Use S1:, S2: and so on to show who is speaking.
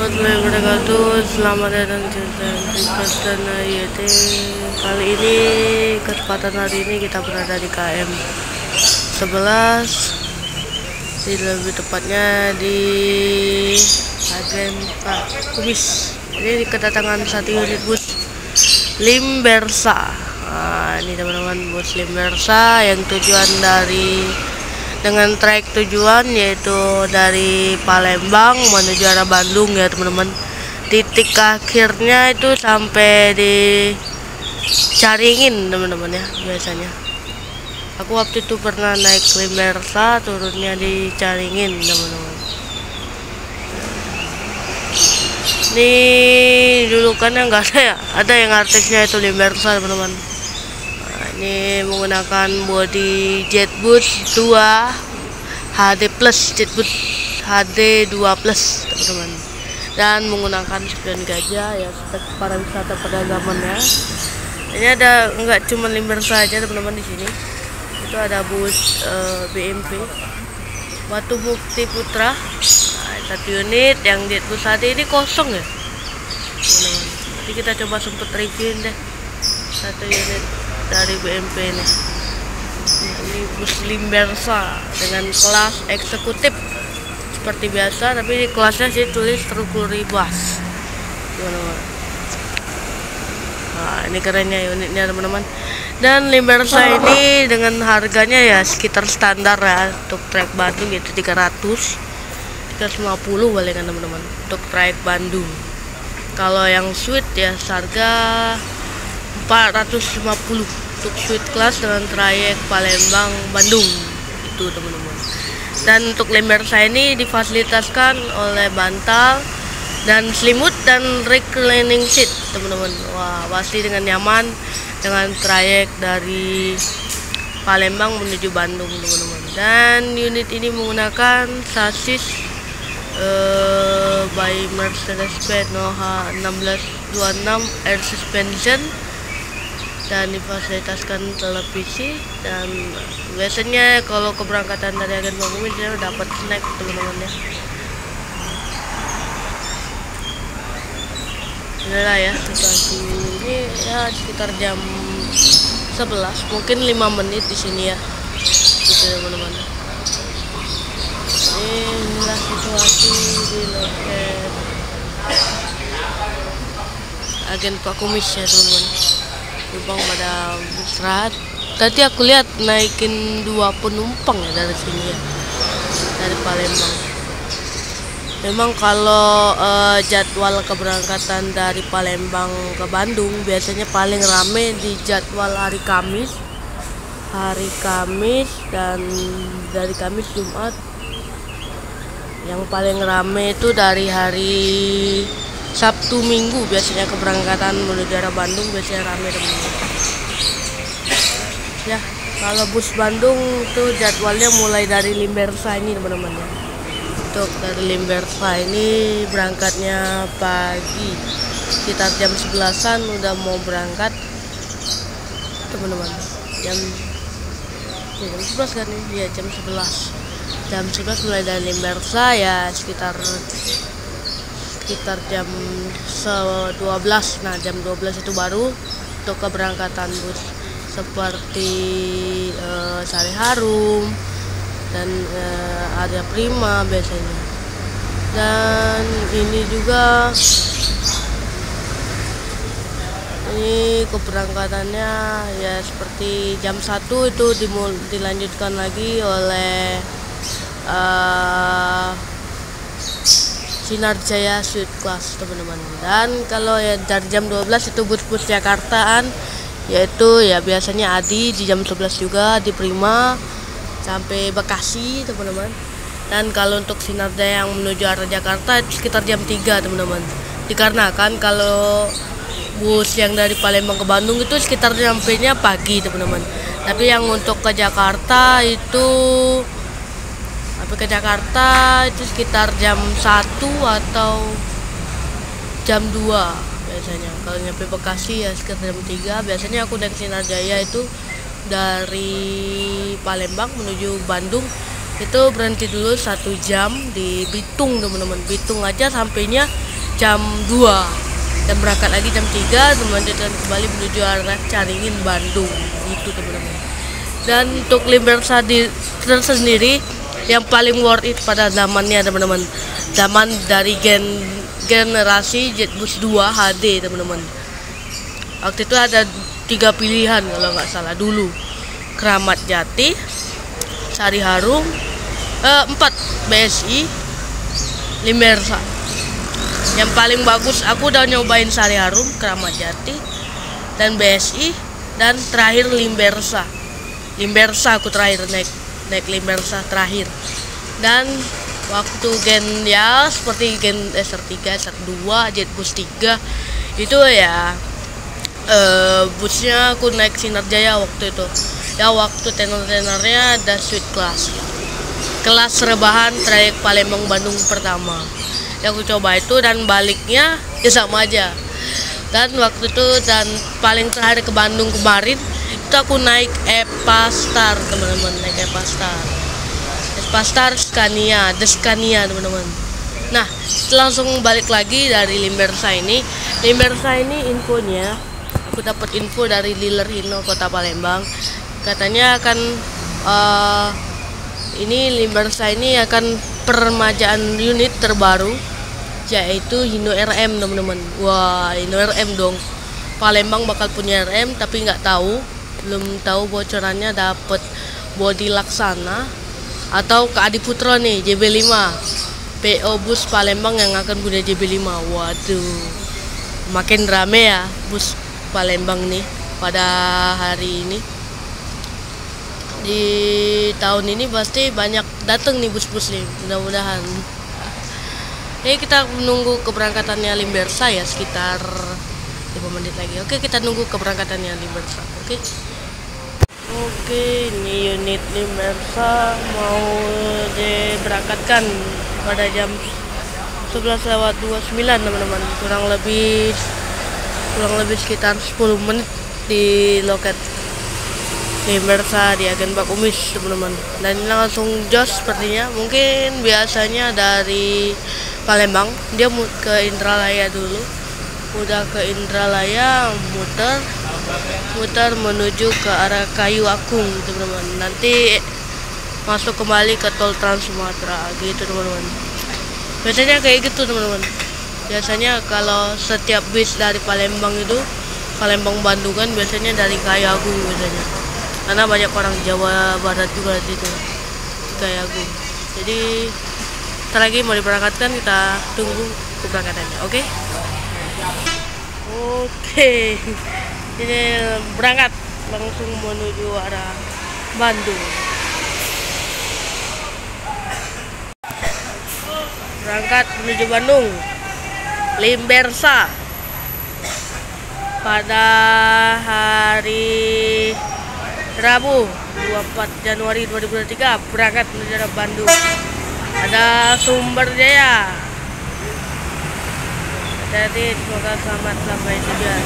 S1: warahmatullahi wabarakatuh. Selamat datang di Perdana YT. Kali ini, kesempatan hari ini kita berada di KM 11, lebih tepatnya di agen Pak Kumis. Ini kedatangan satu unit bus Limbersa. Nah, ini teman-teman, bus Limbersa yang tujuan dengan trayek tujuan yaitu dari Palembang menuju arah Bandung ya teman-teman. Titik akhirnya itu sampai di Caringin teman-teman ya. Biasanya aku waktu itu pernah naik Limbersa, turunnya di Caringin teman-teman. Ini dulu kan yang nggak ada yang artisnya itu Limbersa teman-teman. Ini menggunakan bodi Jetbus 2 HD Plus, Jetbus HD 2 Plus teman-teman, dan menggunakan spion gajah ya, spek para wisata perdagangan ya. Ini ada enggak cuma Limbersa saja teman-teman, di sini itu ada bus BMP Batu Mukti Putra. Nah, satu unit yang Jetbus HD ini kosong ya teman-teman. Nanti kita coba sempet review deh satu unit dari BMP ini. Ini bus Limbersa dengan kelas eksekutif seperti biasa, tapi di kelasnya sih tulis Trukuri Bus teman-teman. Nah, ini kerennya unitnya teman-teman. Dan Limbersa ini dengan harganya ya sekitar standar ya, untuk trayek Bandung itu 350 boleh kan teman-teman, untuk trayek Bandung. Kalau yang suite ya harga 450 untuk suite class dengan trayek Palembang Bandung itu teman-teman. Dan untuk Limbersa ini difasilitaskan oleh bantal dan selimut dan reclining seat teman-teman. Wah, pasti dengan nyaman dengan trayek dari Palembang menuju Bandung teman-teman. Dan unit ini menggunakan sasis by Mercedes-Benz H1626 air suspension, dan difasilitaskan televisi. Dan biasanya kalau keberangkatan dari agen Pak Kumis dia dapat snack teman-teman ya. Inilah ya situasi ini ya, sekitar jam 11, mungkin 5 menit di sini ya gitu teman-teman. Inilah situasi di loket agen Pak Kumis ya teman-teman. Penumpang pada istirahat. Tadi aku lihat naikin 2 penumpang ya dari sini ya, dari Palembang. Memang kalau jadwal keberangkatan dari Palembang ke Bandung biasanya paling rame di jadwal hari Kamis, dan dari Kamis Jumat. Yang paling rame itu dari hari Sabtu Minggu, biasanya keberangkatan menuju arah Bandung biasanya rame teman-teman. Ya, kalau bus Bandung itu jadwalnya mulai dari Limbersa ini teman-teman ya. Untuk dari Limbersa ini berangkatnya pagi sekitar jam 11-an udah mau berangkat teman-teman. Jam 11 kan ya, jam 11 mulai dari Limbersa ya, sekitar jam 12. Nah, jam 12 itu baru untuk keberangkatan bus seperti Sari Harum dan Arya Prima biasanya. Dan ini juga ini keberangkatannya ya seperti jam 1 itu dilanjutkan lagi oleh Sinar Jaya Suite Class teman-teman. Dan kalau ya dari jam 12 itu bus-bus Jakartaan, yaitu ya biasanya Adi di jam 11 juga di Prima sampai Bekasi teman-teman. Dan kalau untuk Sinar Jaya yang menuju arah Jakarta itu sekitar jam 3 teman-teman. Dikarenakan kalau bus yang dari Palembang ke Bandung itu sekitar sampainya pagi teman-teman. Tapi yang untuk ke Jakarta itu sekitar jam 1 atau jam 2 biasanya. Kalau nyampe Bekasi ya sekitar jam 3. Biasanya aku naik Sinar Jaya itu dari Palembang menuju Bandung itu berhenti dulu 1 jam di Bitung teman-teman. Bitung aja sampainya jam 2 dan berangkat lagi jam 3 dan melanjutkan kembali menuju arah Caringin Bandung itu teman-teman. Dan untuk Limbersa tersendiri yang paling worth it pada zamannya teman-teman, zaman dari generasi Jetbus 2 HD teman-teman. Waktu itu ada 3 pilihan kalau nggak salah dulu, Keramat Jati, Sari Harum, 4 BSI, Limbersa. Yang paling bagus aku udah nyobain Sari Harum, Keramat Jati, dan BSI, dan terakhir Limbersa. Limbersa aku terakhir naik Limbersa terakhir. Dan waktu gen ya seperti gen SR3, SR2, Jetbus 3 itu ya busnya aku naik Sinar Jaya waktu itu. Ya waktu tenar-tenarnya ada suite kelas rebahan trayek Palembang Bandung pertama. Yang aku coba itu dan baliknya ya sama aja. Dan waktu itu dan paling terakhir ke Bandung kemarin itu aku naik Epa Star teman-teman, naik Epa Star Scania teman-teman. Nah, langsung balik lagi dari Limbersa ini. Limbersa ini infonya aku dapat info dari Dealer Hino Kota Palembang. Katanya akan ini Limbersa ini akan permajaan unit terbaru yaitu Hino RM teman-teman. Wah, Hino RM dong. Palembang bakal punya RM tapi belum tahu bocorannya dapat bodi Laksana atau ke Adiputro nih JB5. PO bus Palembang yang akan punya JB5. Waduh, makin rame ya bus Palembang nih pada hari ini. Di tahun ini pasti banyak datang nih bus-bus nih, mudah-mudahan. Ini kita menunggu keberangkatannya Limbersa ya, sekitar 5 menit lagi. Oke, kita nunggu keberangkatannya Limbersa. Oke, ini unit Limbersa mau diberangkatkan pada jam 11:29 teman-teman. Kurang lebih sekitar 10 menit di loket Limbersa di Agen Bakumis teman-teman. Dan ini langsung jos sepertinya. Mungkin biasanya dari Palembang dia ke Indralaya dulu. Udah ke Indralaya muter menuju ke arah Kayu Akung teman-teman. Nanti masuk kembali ke tol Trans Sumatera gitu teman-teman. Biasanya kayak gitu teman-teman. Biasanya kalau setiap bis dari Palembang itu Palembang Bandungan biasanya dari Kayu Agung biasanya. Karena banyak orang Jawa Barat juga di situ, Kayu Agung. Jadi setelah lagi mau diberangkatkan, kita tunggu keberangkatannya. Oke. Ini berangkat langsung menuju arah Bandung. Berangkat menuju Bandung. Limbersa pada hari Rabu 24 Januari 2023 berangkat menuju arah Bandung. Ada Sumber Jaya. Jadi semoga selamat sampai tujuan.